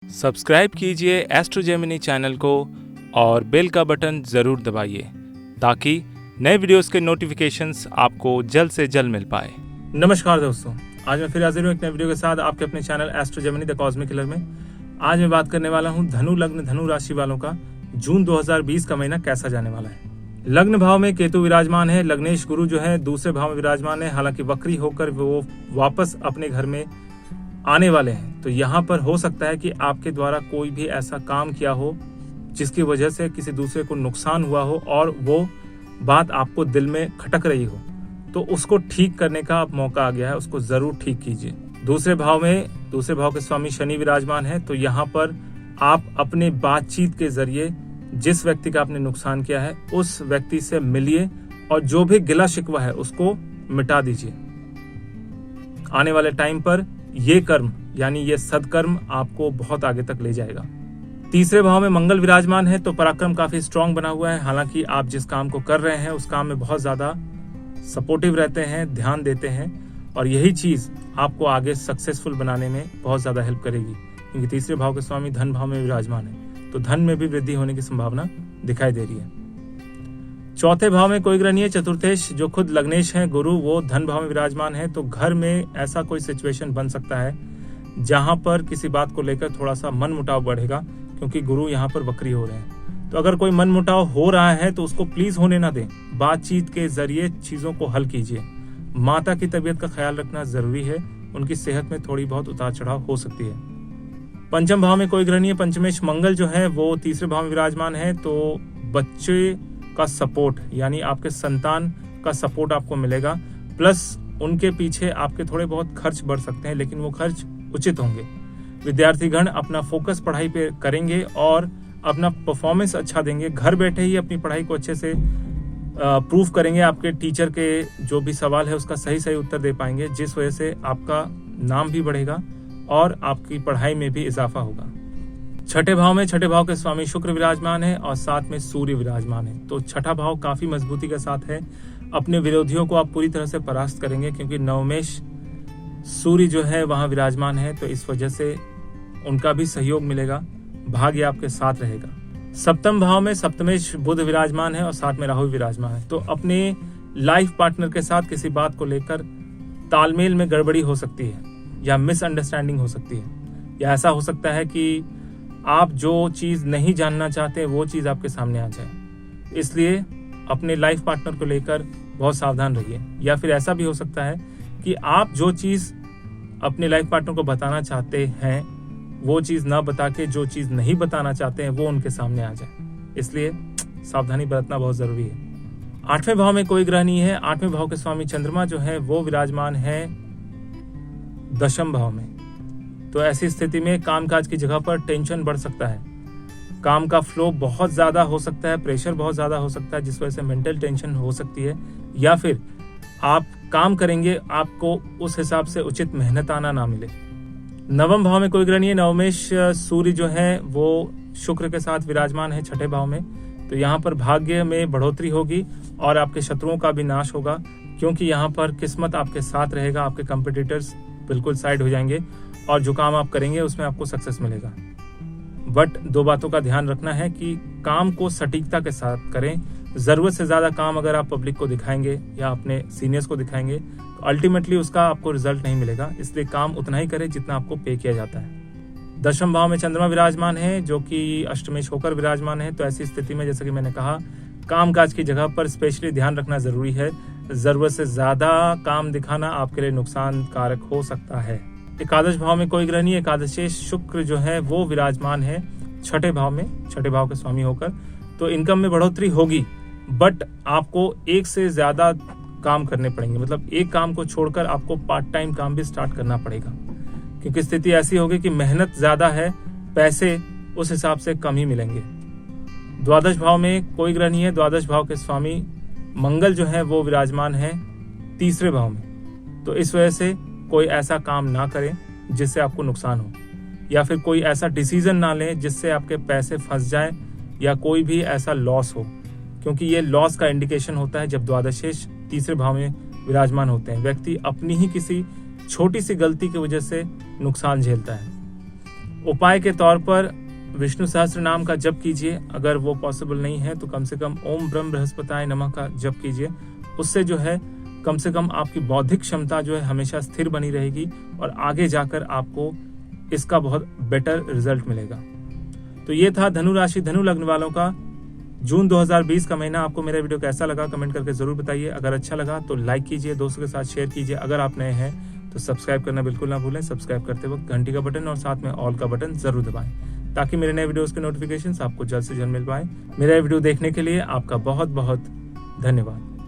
Subscribe कीजिए astro Gemini channel को और बेल का बटन ज़रूर दबाइए ताकि नए वीडियोस के नोटिफिकेशंस आपको जल्द से जल्द मिल पाए। नमस्कार दोस्तों, आज मैं फिर हाजिर हूँ एक नए वीडियो के साथ आपके अपने channel astro Gemini the cosmic killer में। आज मैं बात करने वाला हूँ धनु लग्न धनु राशि वालों का जून 2020 का महीना कैसा जाने वाला है। लग्न भाव में केतु विराजमान है, लग्नेश गुरु जो है दूसरे भाव में विराजमान है। हालांकि वक्री होकर वो वापस अपने घर में आने वाले हैं, तो यहाँ पर हो सकता है कि आपके द्वारा कोई भी ऐसा काम किया हो जिसकी वजह से किसी दूसरे को नुकसान हुआ हो और वो बात आपको दिल में खटक रही हो, तो उसको ठीक करने का अब मौका आ गया है। उसको जरूर ठीक कीजिए। दूसरे भाव के स्वामी शनि विराजमान है, तो यहाँ पर आप अपने बातचीत के जरिए जिस व्यक्ति का आपने नुकसान किया है उस व्यक्ति से मिलिए और जो भी गिला शिकवा है उसको मिटा दीजिए। आने वाले टाइम पर ये कर्म यानी ये सदकर्म आपको बहुत आगे तक ले जाएगा। तीसरे भाव में मंगल विराजमान है, तो पराक्रम काफी स्ट्रांग बना हुआ है। हालांकि आप जिस काम को कर रहे हैं उस काम में बहुत ज्यादा सपोर्टिव रहते हैं, ध्यान देते हैं और यही चीज आपको आगे सक्सेसफुल बनाने में बहुत ज्यादा हेल्प करेगी, क्योंकि तीसरे भाव के स्वामी धन भाव में विराजमान है, तो धन में भी वृद्धि होने की संभावना दिखाई दे रही है। चौथे भाव में कोई ग्रह नहीं है, चतुर्थेश जो खुद लग्नेश है गुरु, वो धन भाव में विराजमान है। तो घर में ऐसा कोई सिचुएशन बन सकता है जहां पर किसी बात को लेकर थोड़ा सा मन मुटाव बढ़ेगा, क्योंकि गुरु यहाँ पर वक्री हो रहे हैं। तो अगर कोई मन मुटाव हो रहा है तो उसको प्लीज होने ना दें, बातचीत के जरिए चीजों को हल कीजिए। माता की तबीयत का ख्याल रखना जरूरी है, उनकी सेहत में थोड़ी बहुत उतार चढ़ाव हो सकती है। पंचम भाव में कोई ग्रह नहीं है, पंचमेश मंगल जो है वो तीसरे भाव में विराजमान है, तो बच्चे का सपोर्ट यानी आपके संतान का सपोर्ट आपको मिलेगा, प्लस उनके पीछे आपके थोड़े बहुत खर्च बढ़ सकते हैं, लेकिन वो खर्च उचित होंगे। विद्यार्थीगण अपना फोकस पढ़ाई पे करेंगे और अपना परफॉर्मेंस अच्छा देंगे। घर बैठे ही अपनी पढ़ाई को अच्छे से प्रूफ करेंगे, आपके टीचर के जो भी सवाल है उसका सही उत्तर दे पाएंगे, जिस वजह से आपका नाम भी बढ़ेगा और आपकी पढ़ाई में भी इजाफा होगा। छठे भाव के स्वामी शुक्र विराजमान है और साथ में सूर्य विराजमान है, तो छठा भाव काफी मजबूती के साथ है। अपने विरोधियों को आप पूरी तरह से परास्त करेंगे, क्योंकि नवमेश सूर्य जो है वहां विराजमान है, तो इस वजह से उनका भी सहयोग मिलेगा, भाग्य आपके साथ रहेगा। सप्तम भाव में सप्तमेश बुध विराजमान है और साथ में राहु विराजमान है, तो अपने लाइफ पार्टनर के साथ किसी बात को लेकर तालमेल में गड़बड़ी हो सकती है या मिसअंडरस्टैंडिंग हो सकती है, या ऐसा हो सकता है कि आप जो चीज नहीं जानना चाहते वो चीज आपके सामने आ जाए। इसलिए अपने लाइफ पार्टनर को लेकर बहुत सावधान रहिए। या फिर ऐसा भी हो सकता है कि आप जो चीज अपने लाइफ पार्टनर को बताना चाहते हैं वो चीज ना बता के जो चीज नहीं बताना चाहते हैं वो उनके सामने आ जाए, इसलिए सावधानी बरतना बहुत जरूरी है। आठवें भाव में कोई ग्रह नहीं है, आठवें भाव के स्वामी चंद्रमा जो है वो विराजमान है दशम भाव में, तो ऐसी स्थिति में कामकाज की जगह पर टेंशन बढ़ सकता है, काम का फ्लो बहुत ज्यादा हो सकता है, प्रेशर बहुत ज्यादा हो सकता है, जिस वजह से मेंटल टेंशन हो सकती है, या फिर आप काम करेंगे आपको उस हिसाब से उचित मेहनत आना ना मिले। नवम भाव में कोई ग्रह नहीं है, नवमेश सूर्य जो है वो शुक्र के साथ विराजमान है छठे भाव में, तो यहाँ पर भाग्य में बढ़ोतरी होगी और आपके शत्रुओं का भी नाश होगा, क्योंकि यहाँ पर किस्मत आपके साथ रहेगा, आपके कंपिटिटर्स बिल्कुल साइड हो जाएंगे और जो काम आप करेंगे उसमें आपको सक्सेस मिलेगा। बट दो बातों का ध्यान रखना है कि काम को सटीकता के साथ करें। जरूरत से ज्यादा काम अगर आप पब्लिक को दिखाएंगे या अपने सीनियर्स को दिखाएंगे तो अल्टीमेटली उसका आपको रिजल्ट नहीं मिलेगा, इसलिए काम उतना ही करें जितना आपको पे किया जाता है। दशम भाव में चंद्रमा विराजमान है जो कि अष्टमेश होकर विराजमान है, तो ऐसी स्थिति में जैसे कि मैंने कहा कामकाज की जगह पर स्पेशली ध्यान रखना जरूरी है। जरूरत से ज्यादा काम दिखाना आपके लिए नुकसान कारक हो सकता है। एकादश भाव में कोई ग्रह नहीं, एकादशेश शुक्र जो है वो विराजमान है छठे भाव में, छठे भाव के स्वामी होकर, तो इनकम में बढ़ोतरी होगी, बट आपको एक से ज्यादा काम करने पड़ेंगे, मतलब एक काम को छोड़कर आपको पार्ट टाइम काम भी स्टार्ट करना पड़ेगा, क्योंकि स्थिति ऐसी होगी कि मेहनत ज्यादा है, पैसे उस हिसाब से कम ही मिलेंगे। द्वादश भाव में कोई ग्रह नहीं है, द्वादश भाव के स्वामी मंगल जो है वो विराजमान है तीसरे भाव में, तो इस वजह से कोई ऐसा काम ना करें जिससे आपको नुकसान हो, या फिर कोई ऐसा डिसीजन ना लें जिससे आपके पैसे फंस जाएं या कोई भी ऐसा लॉस हो, क्योंकि ये लॉस का इंडिकेशन होता है जब द्वादशेश तीसरे भाव में विराजमान होते हैं। व्यक्ति अपनी ही किसी छोटी सी गलती की वजह से नुकसान झेलता है। उपाय के तौर पर विष्णु सहस्त्र नाम का जप कीजिए। अगर वो पॉसिबल नहीं है तो कम से कम ओम ब्रह्म बृहस्पताय नमः का जप कीजिए। उससे जो है कम से कम आपकी बौद्धिक क्षमता जो है हमेशा स्थिर बनी रहेगी और आगे जाकर आपको इसका बहुत बेटर रिजल्ट मिलेगा। तो ये था धनु राशि धनु लग्न वालों का जून 2020 का महीना। आपको मेरा वीडियो कैसा लगा कमेंट करके जरूर बताइए। अगर अच्छा लगा तो लाइक कीजिए, दोस्तों के साथ शेयर कीजिए। अगर आप नए हैं तो सब्सक्राइब करना बिल्कुल ना भूलें। सब्सक्राइब करते वक्त घंटी का बटन और साथ में ऑल का बटन जरूर दबाएं ताकि मेरे नए वीडियोस के नोटिफिकेशंस आपको जल्द से जल्द मिल पाए। मेरा वीडियो देखने के लिए आपका बहुत बहुत धन्यवाद।